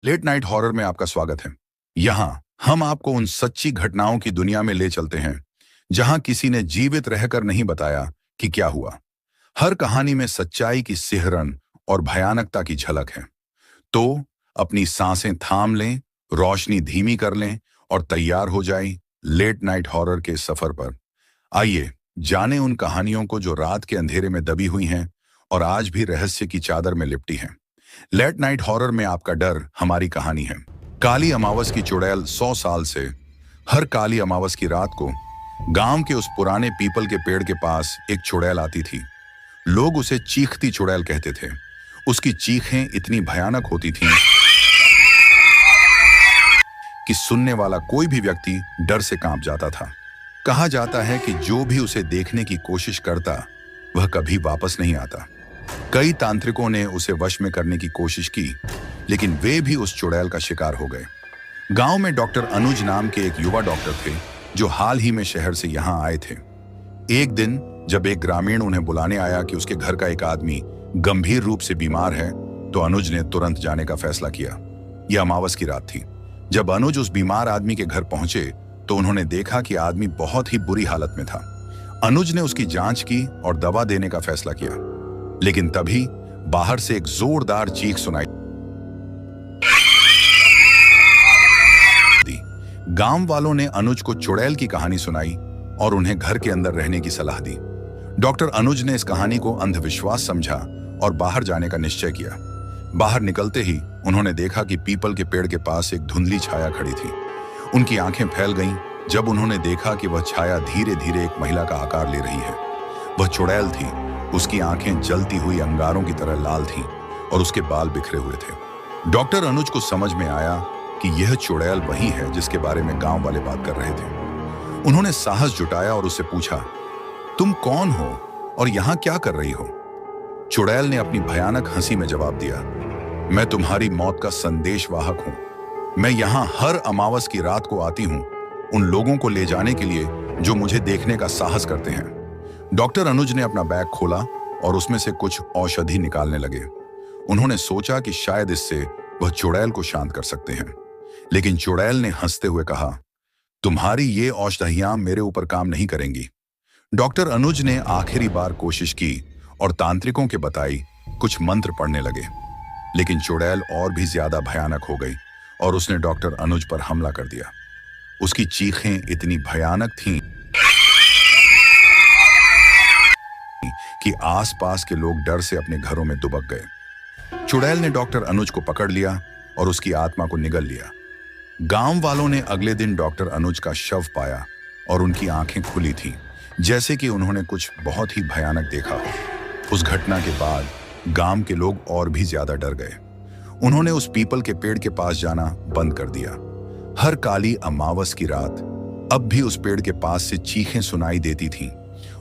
Late night horror में आपका स्वागत है। यहाँ हम आपको उन सच्ची घटनाओं की दुनिया में ले चलते हैं जहां किसी ने जीवित रहकर नहीं बताया कि क्या हुआ। हर कहानी में सच्चाई की सिहरन और भयानकता की झलक है। तो अपनी सांसें थाम लें, रोशनी धीमी कर लें और तैयार हो जाएं लेट नाइट हॉरर के सफर पर। आइए जानें उन कहानियों को जो रात के अंधेरे में दबी हुई हैं और आज भी रहस्य की चादर में लिपटी हैं। लेट नाइट हॉरर में आपका डर हमारी कहानी है। काली अमावस की चुड़ैल 100 साल से हर काली अमावस की रात को गांव के उस पुराने पीपल के पेड़ के पास एक चुड़ैल आती थी। लोग उसे चीखती चुड़ैल कहते थे। उसकी चीखें इतनी भयानक होती थीं कि सुनने वाला कोई भी व्यक्ति डर से कांप जाता था। कहा जाता है कि जो भी उसे देखने की कोशिश करता वह कभी वापस नहीं आता। कई तांत्रिकों ने उसे वश में करने की कोशिश की, लेकिन वे भी उस चुड़ैल का शिकार हो गए। गांव में डॉक्टर अनुज नाम के एक युवा डॉक्टर थे जो हाल ही में शहर से यहां आए थे। एक दिन जब एक ग्रामीण उन्हें बुलाने आया कि उसके घर का एक आदमी गंभीर रूप से बीमार है, तो अनुज ने तुरंत जाने का फैसला किया। यह अमावस की रात थी। जब अनुज उस बीमार आदमी के घर पहुंचे तो उन्होंने देखा कि आदमी बहुत ही बुरी हालत में था। अनुज ने उसकी जांच की और दवा देने का फैसला किया, लेकिन तभी बाहर से एक जोरदार चीख सुनाई दी। गांव वालों ने अनुज को चुड़ैल की कहानी सुनाई और उन्हें घर के अंदर रहने की सलाह दी। डॉक्टर अनुज ने इस कहानी को अंधविश्वास समझा और बाहर जाने का निश्चय किया। बाहर निकलते ही उन्होंने देखा कि पीपल के पेड़ के पास एक धुंधली छाया खड़ी थी। उनकी आंखें फैल गईं जब उन्होंने देखा कि वह छाया धीरे धीरे एक महिला का आकार ले रही है। वह चुड़ैल थी। उसकी आंखें जलती हुई अंगारों की तरह लाल थीं और उसके बाल बिखरे हुए थे। डॉक्टर अनुज को समझ में आया कि यह चुड़ैल वही है जिसके बारे में गांव वाले बात कर रहे थे। उन्होंने साहस जुटाया और उससे पूछा, तुम कौन हो और यहां क्या कर रही हो? चुड़ैल ने अपनी भयानक हंसी में जवाब दिया, मैं तुम्हारी मौत का संदेशवाहक हूं। मैं यहां हर अमावस की रात को आती हूं, उन लोगों को ले जाने के लिए जो मुझे देखने का साहस करते हैं। डॉक्टर अनुज ने अपना बैग खोला और उसमें से कुछ औषधि निकालने लगे। उन्होंने सोचा कि शायद इससे वह चुड़ैल को शांत कर सकते हैं, लेकिन चुड़ैल ने हंसते हुए कहा, तुम्हारी ये औषधियां मेरे ऊपर काम नहीं करेंगी। डॉक्टर अनुज ने आखिरी बार कोशिश की और तांत्रिकों के बताई कुछ मंत्र पढ़ने लगे, लेकिन चुड़ैल और भी ज्यादा भयानक हो गई और उसने डॉक्टर अनुज पर हमला कर दिया। उसकी चीखें इतनी भयानक थीं कि आसपास के लोग डर से अपने घरों में दुबक गए। चुड़ैल ने डॉक्टर अनुज को पकड़ लिया और उसकी आत्मा को निगल लिया। गांव वालों ने अगले दिन डॉक्टर अनुज का शव पाया और उनकी आंखें खुली थीं, जैसे कि उन्होंने कुछ बहुत ही भयानक देखा हो। उस घटना के बाद गांव के लोग और भी ज्यादा डर गए। उन्होंने उस पीपल के पेड़ के पास जाना बंद कर दिया। हर काली अमावस की रात अब भी उस पेड़ के पास से चीखें सुनाई देती थीं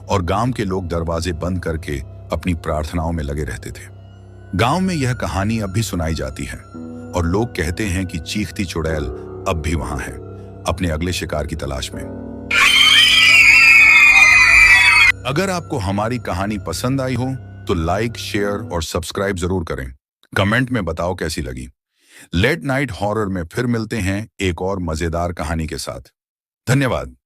और गांव के लोग दरवाजे बंद करके अपनी प्रार्थनाओं में लगे रहते थे। गांव में यह कहानी अब भी सुनाई जाती है और लोग कहते हैं कि चीखती चुड़ैल अब भी वहां है, अपने अगले शिकार की तलाश में। अगर आपको हमारी कहानी पसंद आई हो तो लाइक, शेयर और सब्सक्राइब जरूर करें। कमेंट में बताओ कैसी लगी। लेट नाइट हॉरर में फिर मिलते हैं एक और मजेदार कहानी के साथ। धन्यवाद।